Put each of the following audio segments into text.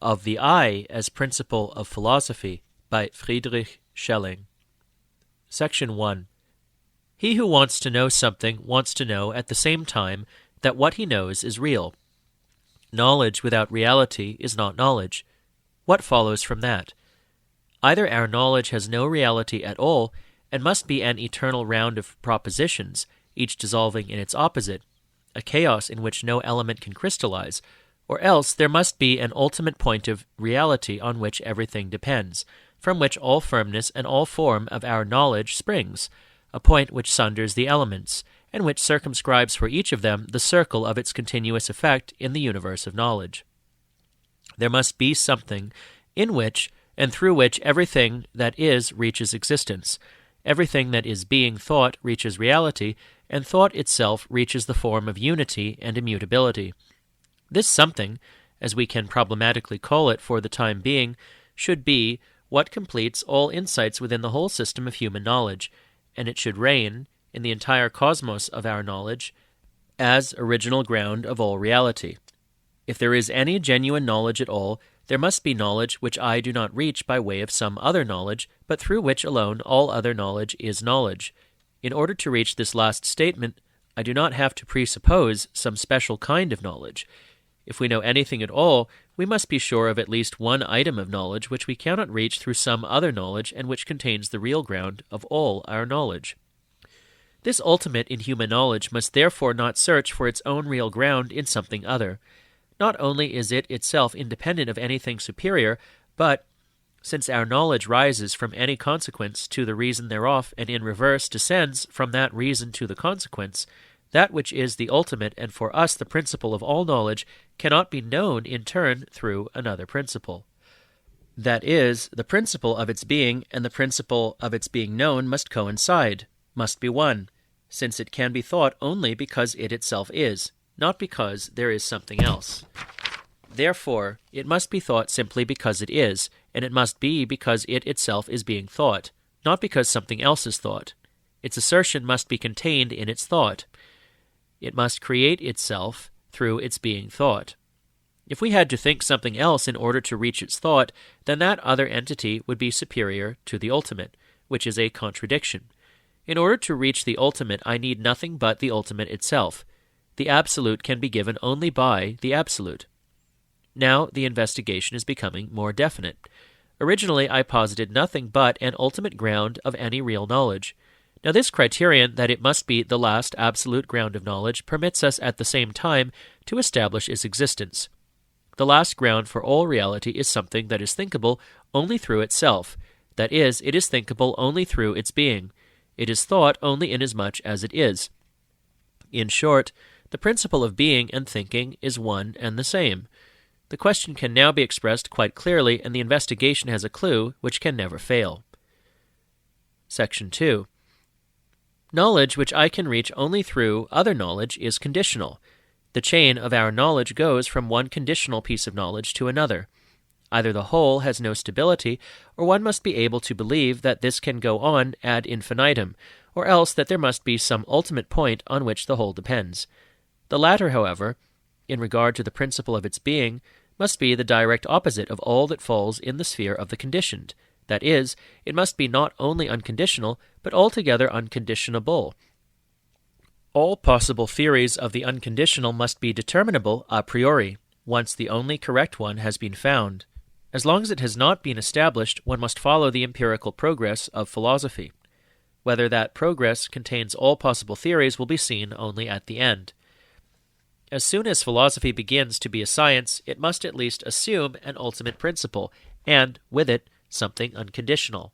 of the I as Principle of Philosophy by Friedrich, Schelling. Section 1. He who wants to know something wants to know at the same time that what he knows is real. Knowledge without reality is not knowledge. What follows from that? Either our knowledge has no reality at all and must be an eternal round of propositions, each dissolving in its opposite, a chaos in which no element can crystallize, or else there must be an ultimate point of reality on which everything depends, from which all firmness and all form of our knowledge springs, a point which sunders the elements, and which circumscribes for each of them the circle of its continuous effect in the universe of knowledge. There must be something in which and through which everything that is reaches existence, everything that is being thought reaches reality, and thought itself reaches the form of unity and immutability. This something, as we can problematically call it for the time being, should be what completes all insights within the whole system of human knowledge, and it should reign in the entire cosmos of our knowledge as original ground of all reality. If there is any genuine knowledge at all, there must be knowledge which I do not reach by way of some other knowledge, but through which alone all other knowledge is knowledge. In order to reach this last statement, I do not have to presuppose some special kind of knowledge. If we know anything at all, we must be sure of at least one item of knowledge which we cannot reach through some other knowledge and which contains the real ground of all our knowledge. This ultimate in human knowledge must therefore not search for its own real ground in something other. Not only is it itself independent of anything superior, but, since our knowledge rises from any consequence to the reason thereof, and in reverse descends from that reason to the consequence, that which is the ultimate and for us the principle of all knowledge cannot be known in turn through another principle. That is, the principle of its being and the principle of its being known must coincide, must be one, since it can be thought only because it itself is, not because there is something else. Therefore, it must be thought simply because it is, and it must be because it itself is being thought, not because something else is thought. Its assertion must be contained in its thought. It must create itself through its being thought. If we had to think something else in order to reach its thought, then that other entity would be superior to the ultimate, which is a contradiction. In order to reach the ultimate, I need nothing but the ultimate itself. The absolute can be given only by the absolute. Now the investigation is becoming more definite. Originally, I posited nothing but an ultimate ground of any real knowledge. Now this criterion, that it must be the last absolute ground of knowledge, permits us at the same time to establish its existence. The last ground for all reality is something that is thinkable only through itself. That is, it is thinkable only through its being. It is thought only inasmuch as it is. In short, the principle of being and thinking is one and the same. The question can now be expressed quite clearly, and the investigation has a clue which can never fail. Section 2. Knowledge which I can reach only through other knowledge is conditional. The chain of our knowledge goes from one conditional piece of knowledge to another. Either the whole has no stability, or one must be able to believe that this can go on ad infinitum, or else that there must be some ultimate point on which the whole depends. The latter, however, in regard to the principle of its being, must be the direct opposite of all that falls in the sphere of the conditioned. That is, it must be not only unconditional, but altogether unconditionable. All possible theories of the unconditional must be determinable a priori, once the only correct one has been found. As long as it has not been established, one must follow the empirical progress of philosophy. Whether that progress contains all possible theories will be seen only at the end. As soon as philosophy begins to be a science, it must at least assume an ultimate principle, and, with it, something unconditional.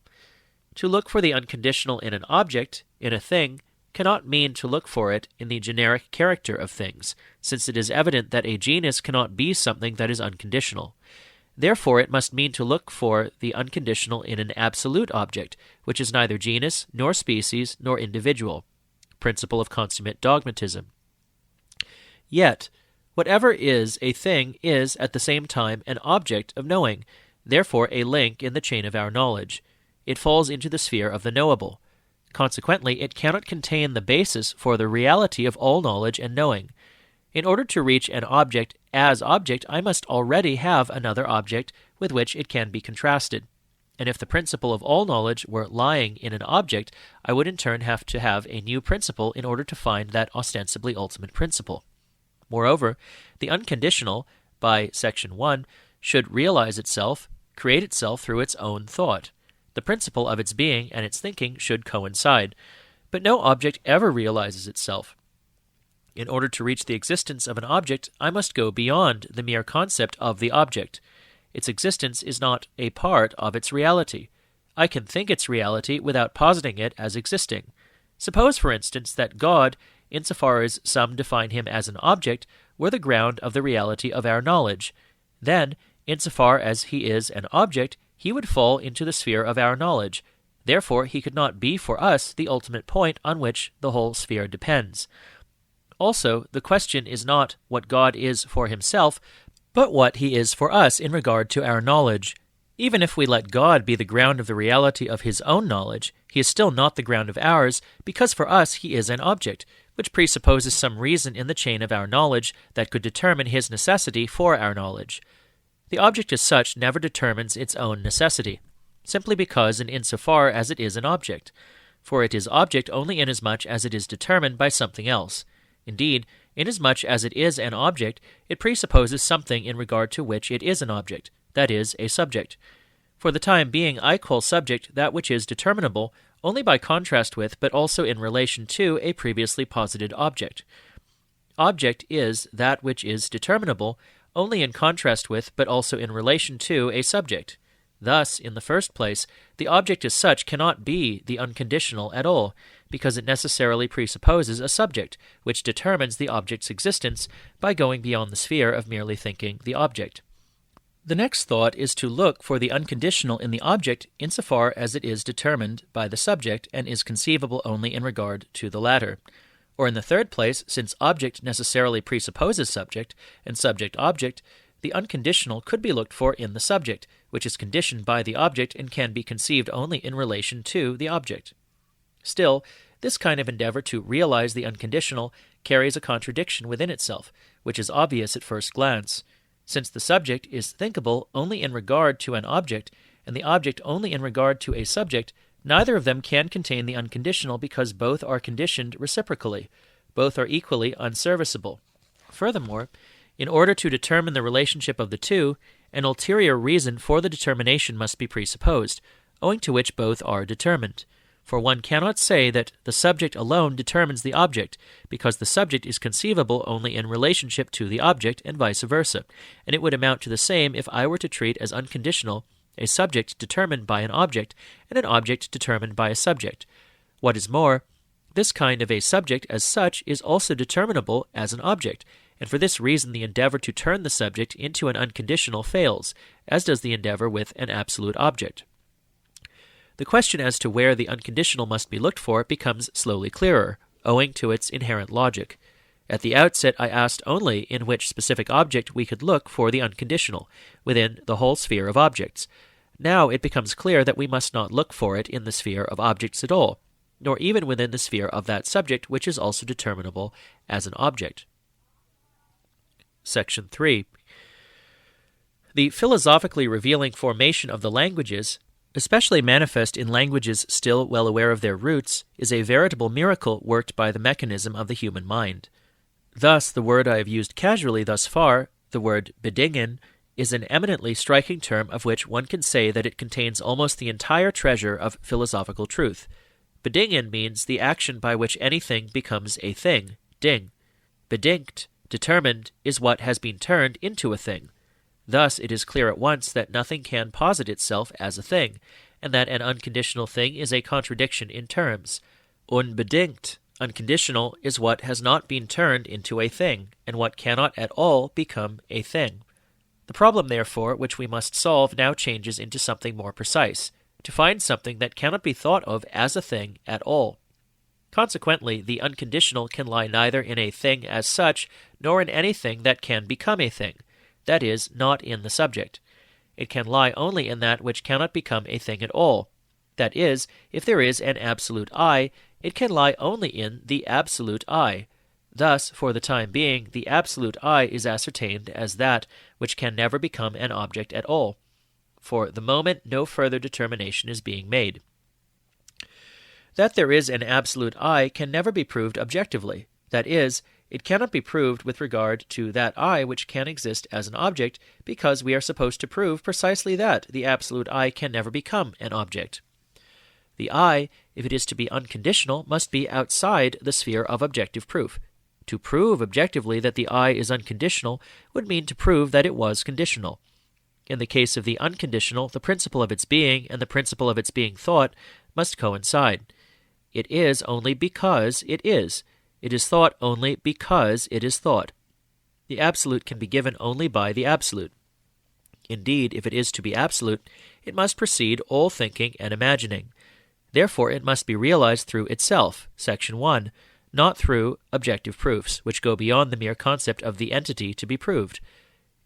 To look for the unconditional in an object, in a thing, cannot mean to look for it in the generic character of things, since it is evident that a genus cannot be something that is unconditional. Therefore, it must mean to look for the unconditional in an absolute object, which is neither genus, nor species, nor individual. Principle of consummate dogmatism. Yet, whatever is a thing is, at the same time, an object of knowing, therefore a link in the chain of our knowledge. It falls into the sphere of the knowable. Consequently, it cannot contain the basis for the reality of all knowledge and knowing. In order to reach an object as object, I must already have another object with which it can be contrasted. And if the principle of all knowledge were lying in an object, I would in turn have to have a new principle in order to find that ostensibly ultimate principle. Moreover, the unconditional, by Section 1, should realize itself, create itself through its own thought. The principle of its being and its thinking should coincide. But no object ever realizes itself. In order to reach the existence of an object, I must go beyond the mere concept of the object. Its existence is not a part of its reality. I can think its reality without positing it as existing. Suppose, for instance, that God, insofar as some define him as an object, were the ground of the reality of our knowledge. Then, insofar as he is an object, he would fall into the sphere of our knowledge. Therefore, he could not be for us the ultimate point on which the whole sphere depends. Also, the question is not what God is for himself, but what he is for us in regard to our knowledge. Even if we let God be the ground of the reality of his own knowledge, he is still not the ground of ours, because for us he is an object, which presupposes some reason in the chain of our knowledge that could determine his necessity for our knowledge. The object as such never determines its own necessity, simply because and insofar as it is an object, for it is object only inasmuch as it is determined by something else. Indeed, inasmuch as it is an object, it presupposes something in regard to which it is an object, that is, a subject. For the time being, I call subject that which is determinable only by contrast with, but also in relation to, a previously posited object. Object is that which is determinable only in contrast with, but also in relation to, a subject. Thus, in the first place, the object as such cannot be the unconditional at all, because it necessarily presupposes a subject, which determines the object's existence by going beyond the sphere of merely thinking the object. The next thought is to look for the unconditional in the object insofar as it is determined by the subject and is conceivable only in regard to the latter. Or in the third place, since object necessarily presupposes subject, and subject-object, the unconditional could be looked for in the subject, which is conditioned by the object and can be conceived only in relation to the object. Still, this kind of endeavor to realize the unconditional carries a contradiction within itself, which is obvious at first glance. Since the subject is thinkable only in regard to an object, and the object only in regard to a subject, neither of them can contain the unconditional because both are conditioned reciprocally. Both are equally unserviceable. Furthermore, in order to determine the relationship of the two, an ulterior reason for the determination must be presupposed, owing to which both are determined. For one cannot say that the subject alone determines the object, because the subject is conceivable only in relationship to the object, and vice versa, and it would amount to the same if I were to treat as unconditional a subject determined by an object, and an object determined by a subject. What is more, this kind of a subject as such is also determinable as an object, and for this reason the endeavor to turn the subject into an unconditional fails, as does the endeavor with an absolute object. The question as to where the unconditional must be looked for becomes slowly clearer, owing to its inherent logic. At the outset I asked only in which specific object we could look for the unconditional, within the whole sphere of objects. Now it becomes clear that we must not look for it in the sphere of objects at all, nor even within the sphere of that subject which is also determinable as an object. Section 3. The philosophically revealing formation of the languages, especially manifest in languages still well aware of their roots, is a veritable miracle worked by the mechanism of the human mind. Thus, the word I have used casually thus far, the word bedingen, is an eminently striking term of which one can say that it contains almost the entire treasure of philosophical truth. Bedingen means the action by which anything becomes a thing, ding. Bedingt, determined, is what has been turned into a thing. Thus it is clear at once that nothing can posit itself as a thing, and that an unconditional thing is a contradiction in terms. Unbedingt, unconditional, is what has not been turned into a thing, and what cannot at all become a thing. The problem, therefore, which we must solve now changes into something more precise, to find something that cannot be thought of as a thing at all. Consequently, the unconditional can lie neither in a thing as such, nor in anything that can become a thing, that is, not in the subject. It can lie only in that which cannot become a thing at all. That is, if there is an absolute I, it can lie only in the absolute I. Thus, for the time being, the absolute I is ascertained as that which can never become an object at all. For the moment, no further determination is being made. That there is an absolute I can never be proved objectively. That is, it cannot be proved with regard to that I which can exist as an object, because we are supposed to prove precisely that the absolute I can never become an object. The I, if it is to be unconditional, must be outside the sphere of objective proof. To prove objectively that the I is unconditional would mean to prove that it was conditional. In the case of the unconditional, the principle of its being and the principle of its being thought must coincide. It is only because it is. It is thought only because it is thought. The absolute can be given only by the absolute. Indeed, if it is to be absolute, it must precede all thinking and imagining. Therefore, it must be realized through itself, Section 1, not through objective proofs, which go beyond the mere concept of the entity to be proved.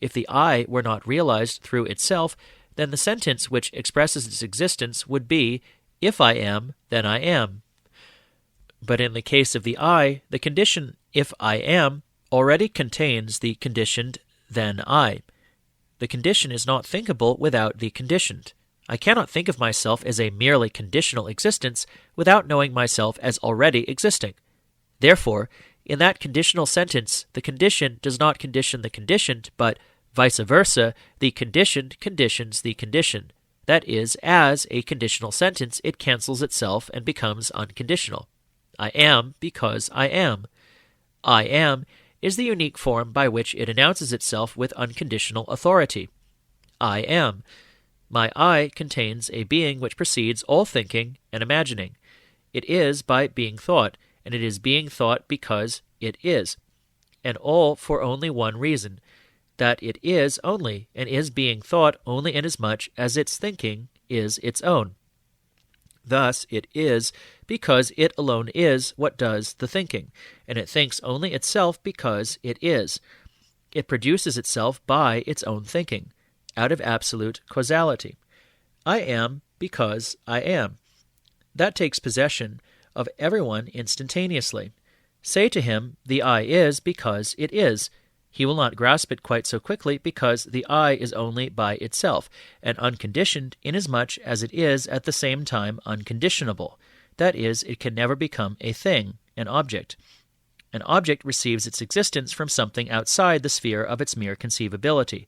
If the I were not realized through itself, then the sentence which expresses its existence would be, "If I am, then I am." But in the case of the I, the condition "if I am" already contains the conditioned "then I." The condition is not thinkable without the conditioned. I cannot think of myself as a merely conditional existence without knowing myself as already existing. Therefore, in that conditional sentence, the condition does not condition the conditioned, but vice versa, the conditioned conditions the conditioned. That is, as a conditional sentence, it cancels itself and becomes unconditional. I am because I am. I am is the unique form by which it announces itself with unconditional authority. I am. My I contains a being which precedes all thinking and imagining. It is by being thought, and it is being thought because it is, and all for only one reason, that it is only, and is being thought only inasmuch as its thinking is its own. Thus it is because it alone is what does the thinking, and it thinks only itself because it is. It produces itself by its own thinking, out of absolute causality. I am because I am. That takes possession of everyone instantaneously. Say to him, the I is because it is. He will not grasp it quite so quickly because the I is only by itself, and unconditioned inasmuch as it is at the same time unconditionable. That is, it can never become a thing, an object. An object receives its existence from something outside the sphere of its mere conceivability.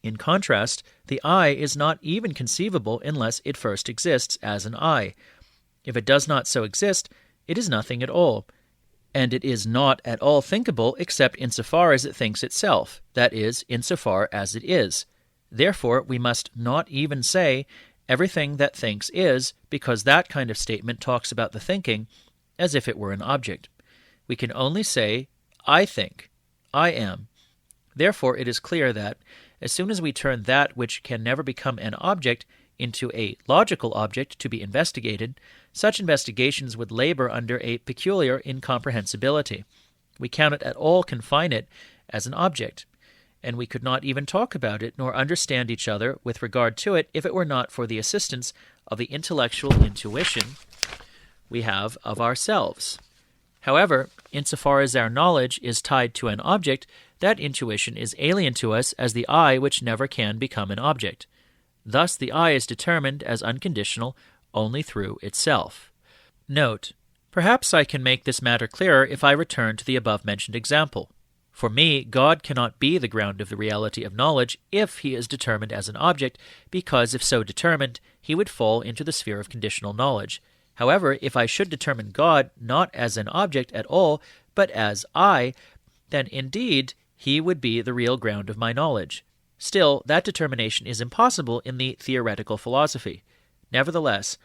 In contrast, the I is not even conceivable unless it first exists as an I. If it does not so exist, it is nothing at all, and it is not at all thinkable except insofar as it thinks itself, that is, insofar as it is. Therefore, we must not even say, everything that thinks is, because that kind of statement talks about the thinking as if it were an object. We can only say, I think, I am. Therefore, it is clear that, as soon as we turn that which can never become an object into a logical object to be investigated, such investigations would labor under a peculiar incomprehensibility. We cannot at all confine it as an object, and we could not even talk about it nor understand each other with regard to it if it were not for the assistance of the intellectual intuition we have of ourselves. However, insofar as our knowledge is tied to an object, that intuition is alien to us as the I which never can become an object. Thus the I is determined as unconditional only through itself. Note: perhaps I can make this matter clearer if I return to the above-mentioned example. For me, God cannot be the ground of the reality of knowledge if he is determined as an object, because if so determined, he would fall into the sphere of conditional knowledge. However, if I should determine God not as an object at all, but as I, then indeed he would be the real ground of my knowledge. Still, that determination is impossible in the theoretical philosophy. Nevertheless,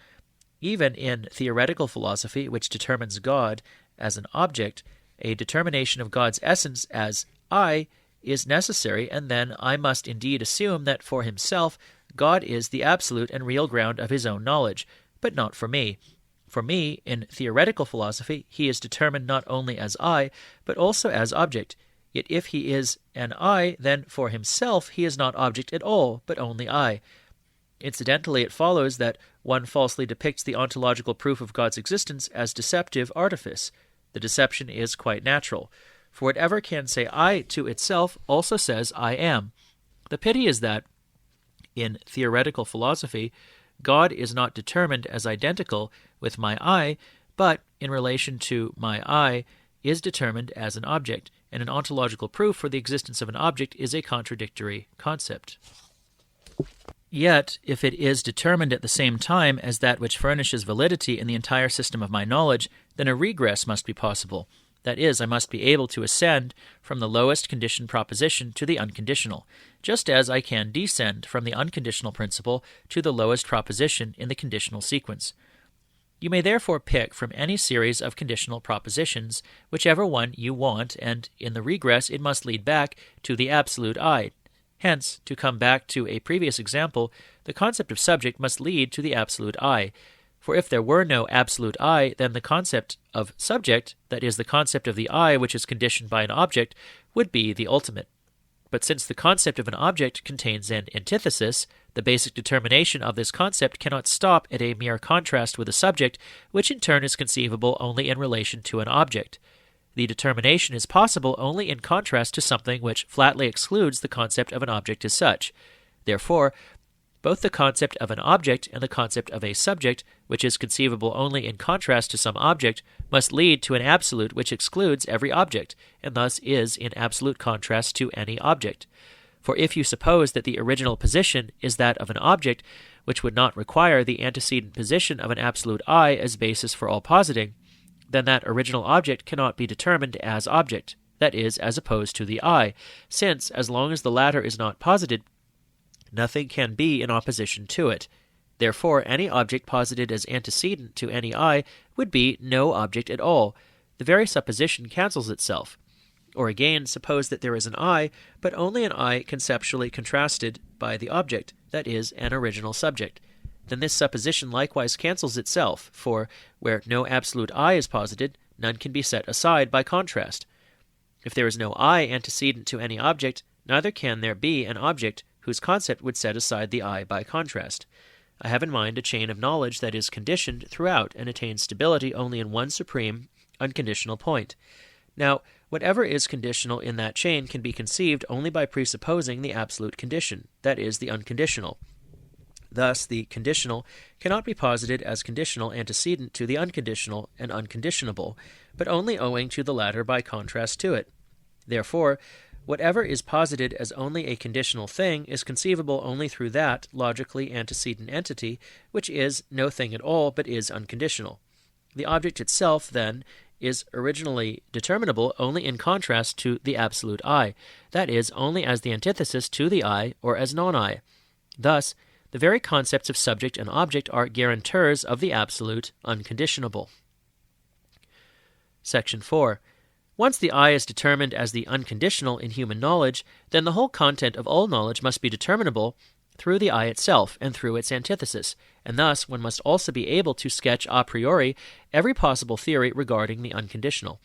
even in theoretical philosophy, which determines God as an object, a determination of God's essence as I is necessary, and then I must indeed assume that for himself God is the absolute and real ground of his own knowledge, but not for me. For me, in theoretical philosophy, he is determined not only as I, but also as object. Yet if he is an I, then for himself he is not object at all, but only I. Incidentally, it follows that one falsely depicts the ontological proof of God's existence as deceptive artifice. The deception is quite natural, for whatever can say I to itself also says I am. The pity is that, in theoretical philosophy, God is not determined as identical with my I, but, in relation to my I, is determined as an object, and an ontological proof for the existence of an object is a contradictory concept. Yet, if it is determined at the same time as that which furnishes validity in the entire system of my knowledge, then a regress must be possible. That is, I must be able to ascend from the lowest conditioned proposition to the unconditional, just as I can descend from the unconditional principle to the lowest proposition in the conditional sequence. You may therefore pick from any series of conditional propositions whichever one you want, and in the regress it must lead back to the absolute I. Hence, to come back to a previous example, the concept of subject must lead to the absolute I. For if there were no absolute I, then the concept of subject, that is, the concept of the I which is conditioned by an object, would be the ultimate. But since the concept of an object contains an antithesis, the basic determination of this concept cannot stop at a mere contrast with a subject, which in turn is conceivable only in relation to an object. The determination is possible only in contrast to something which flatly excludes the concept of an object as such. Therefore, both the concept of an object and the concept of a subject, which is conceivable only in contrast to some object, must lead to an absolute which excludes every object, and thus is in absolute contrast to any object. For if you suppose that the original position is that of an object, which would not require the antecedent position of an absolute I as basis for all positing, then that original object cannot be determined as object, that is, as opposed to the I, since, as long as the latter is not posited, nothing can be in opposition to it. Therefore, any object posited as antecedent to any I would be no object at all. The very supposition cancels itself. Or again, suppose that there is an I, but only an I conceptually contrasted by the object, that is, an original subject. Then this supposition likewise cancels itself, for where no absolute I is posited, none can be set aside by contrast. If there is no I antecedent to any object, neither can there be an object whose concept would set aside the I by contrast. I have in mind a chain of knowledge that is conditioned throughout and attains stability only in one supreme, unconditional point. Now, whatever is conditional in that chain can be conceived only by presupposing the absolute condition, that is, the unconditional. Thus, the conditional cannot be posited as conditional antecedent to the unconditional and unconditionable, but only owing to the latter by contrast to it. Therefore, whatever is posited as only a conditional thing is conceivable only through that logically antecedent entity, which is no thing at all but is unconditional. The object itself, then, is originally determinable only in contrast to the absolute I, that is, only as the antithesis to the I or as non-I. Thus, the very concepts of subject and object are guarantors of the absolute unconditionable. Section 4. Once the I is determined as the unconditional in human knowledge, then the whole content of all knowledge must be determinable through the I itself and through its antithesis, and thus one must also be able to sketch a priori every possible theory regarding the unconditional.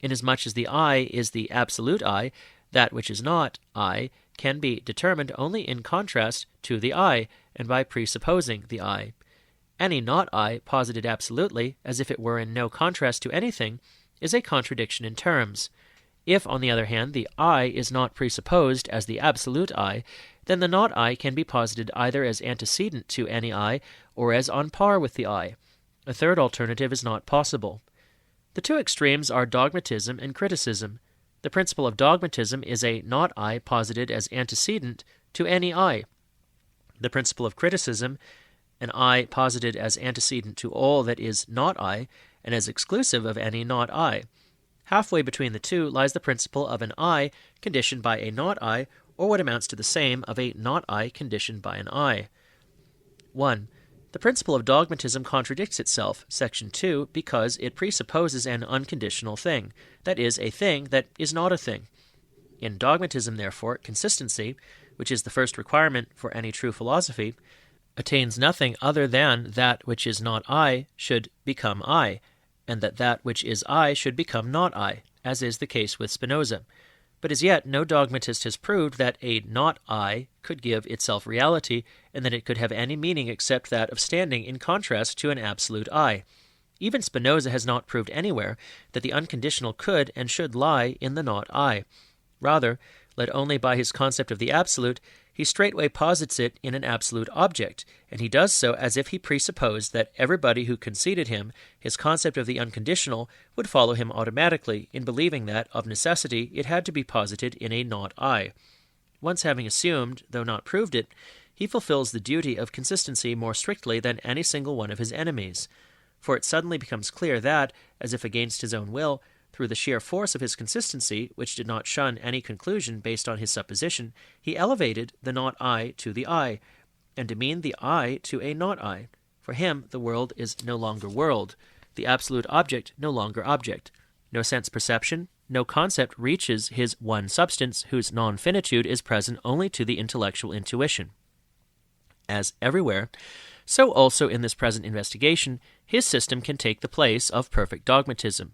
Inasmuch as the I is the absolute I, that which is not I can be determined only in contrast to the I, and by presupposing the I. Any not I posited absolutely, as if it were in no contrast to anything, is a contradiction in terms. If, on the other hand, the I is not presupposed as the absolute I, then the not I can be posited either as antecedent to any I, or as on par with the I. A third alternative is not possible. The two extremes are dogmatism and criticism. The principle of dogmatism is a not I posited as antecedent to any I. The principle of criticism, an I posited as antecedent to all that is not I, and as exclusive of any not I. Halfway between the two lies the principle of an I conditioned by a not I, or what amounts to the same of a not I conditioned by an I. 1. The principle of dogmatism contradicts itself, section 2, because it presupposes an unconditional thing, that is, a thing that is not a thing. In dogmatism, therefore, consistency, which is the first requirement for any true philosophy, attains nothing other than that which is not I should become I, and that which is I should become not I, as is the case with Spinoza. But as yet no dogmatist has proved that a not I could give itself reality, and that it could have any meaning except that of standing in contrast to an absolute I. Even Spinoza has not proved anywhere that the unconditional could and should lie in the not I. Rather, led only by his concept of the absolute, he straightway posits it in an absolute object, and he does so as if he presupposed that everybody who conceded him his concept of the unconditional would follow him automatically in believing that, of necessity, it had to be posited in a not I. Once having assumed, though not proved it, he fulfills the duty of consistency more strictly than any single one of his enemies. For it suddenly becomes clear that, as if against his own will, through the sheer force of his consistency, which did not shun any conclusion based on his supposition, he elevated the not I to the I, and demeaned the I to a not I. For him, the world is no longer world, the absolute object no longer object. No sense perception, no concept reaches his one substance, whose non-finitude is present only to the intellectual intuition. As everywhere, so also in this present investigation, his system can take the place of perfect dogmatism.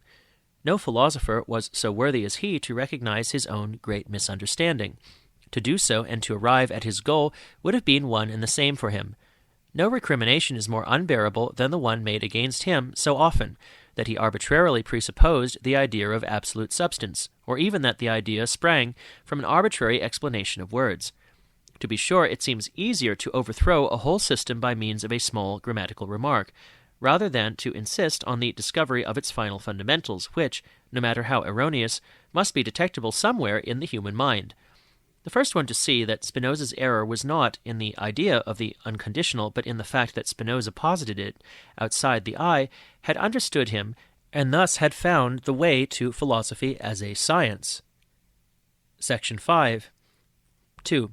No philosopher was so worthy as he to recognize his own great misunderstanding. To do so and to arrive at his goal would have been one and the same for him. No recrimination is more unbearable than the one made against him so often, that he arbitrarily presupposed the idea of absolute substance, or even that the idea sprang from an arbitrary explanation of words. To be sure, it seems easier to overthrow a whole system by means of a small grammatical remark, rather than to insist on the discovery of its final fundamentals, which, no matter how erroneous, must be detectable somewhere in the human mind. The first one to see that Spinoza's error was not in the idea of the unconditional, but in the fact that Spinoza posited it outside the I, had understood him, and thus had found the way to philosophy as a science. Section 5. 2.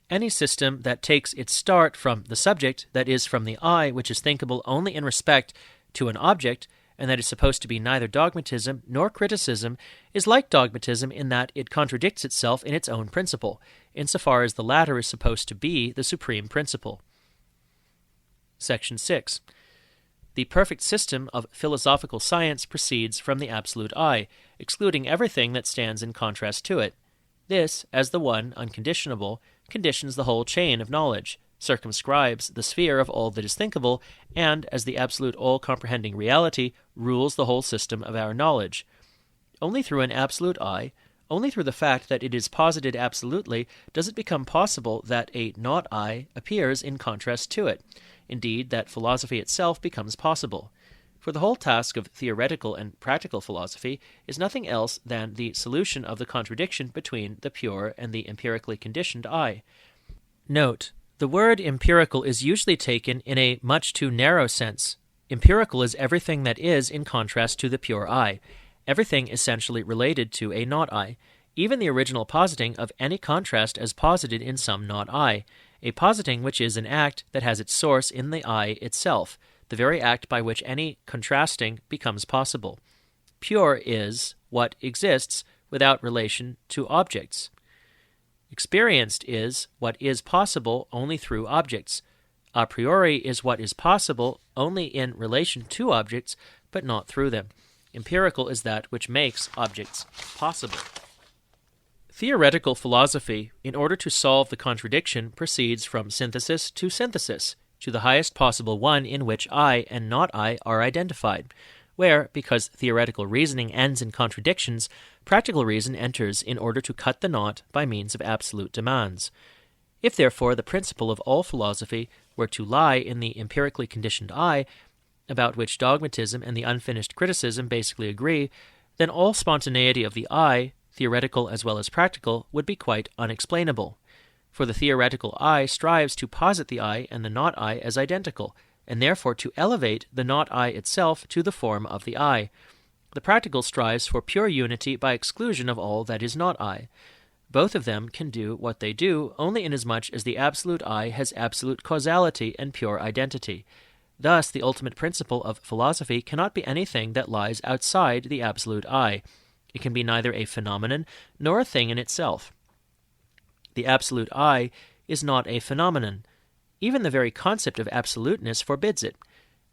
Any system that takes its start from the subject, that is, from the I, which is thinkable only in respect to an object, and that is supposed to be neither dogmatism nor criticism, is like dogmatism in that it contradicts itself in its own principle, insofar as the latter is supposed to be the supreme principle. Section 6. The perfect system of philosophical science proceeds from the absolute I, excluding everything that stands in contrast to it. This, as the one unconditionable, conditions the whole chain of knowledge, circumscribes the sphere of all that is thinkable, and, as the absolute all-comprehending reality, rules the whole system of our knowledge. Only through an absolute I, only through the fact that it is posited absolutely, does it become possible that a not I appears in contrast to it, indeed that philosophy itself becomes possible. For the whole task of theoretical and practical philosophy is nothing else than the solution of the contradiction between the pure and the empirically conditioned I. Note, the word empirical is usually taken in a much too narrow sense. Empirical is everything that is in contrast to the pure I, everything essentially related to a not I, even the original positing of any contrast as posited in some not I, a positing which is an act that has its source in the I itself, the very act by which any contrasting becomes possible. Pure is what exists without relation to objects. Experienced is what is possible only through objects. A priori is what is possible only in relation to objects, but not through them. Empirical is that which makes objects possible. Theoretical philosophy, in order to solve the contradiction, proceeds from synthesis, to the highest possible one in which I and not I are identified, where, because theoretical reasoning ends in contradictions, practical reason enters in order to cut the knot by means of absolute demands. If, therefore, the principle of all philosophy were to lie in the empirically conditioned I, about which dogmatism and the unfinished criticism basically agree, then all spontaneity of the I, theoretical as well as practical, would be quite unexplainable. For the theoretical I strives to posit the I and the not I as identical, and therefore to elevate the not I itself to the form of the I. The practical strives for pure unity by exclusion of all that is not I. Both of them can do what they do only inasmuch as the absolute I has absolute causality and pure identity. Thus, the ultimate principle of philosophy cannot be anything that lies outside the absolute I. It can be neither a phenomenon nor a thing in itself. The absolute I is not a phenomenon. Even the very concept of absoluteness forbids it.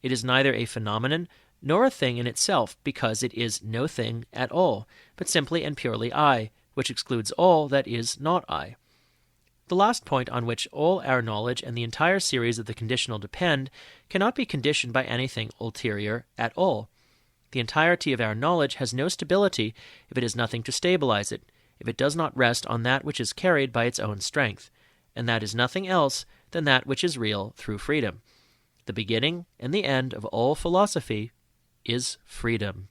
It is neither a phenomenon nor a thing in itself, because it is no thing at all, but simply and purely I, which excludes all that is not I. The last point on which all our knowledge and the entire series of the conditional depend cannot be conditioned by anything ulterior at all. The entirety of our knowledge has no stability if it has nothing to stabilize it, if it does not rest on that which is carried by its own strength, and that is nothing else than that which is real through freedom. The beginning and the end of all philosophy is freedom.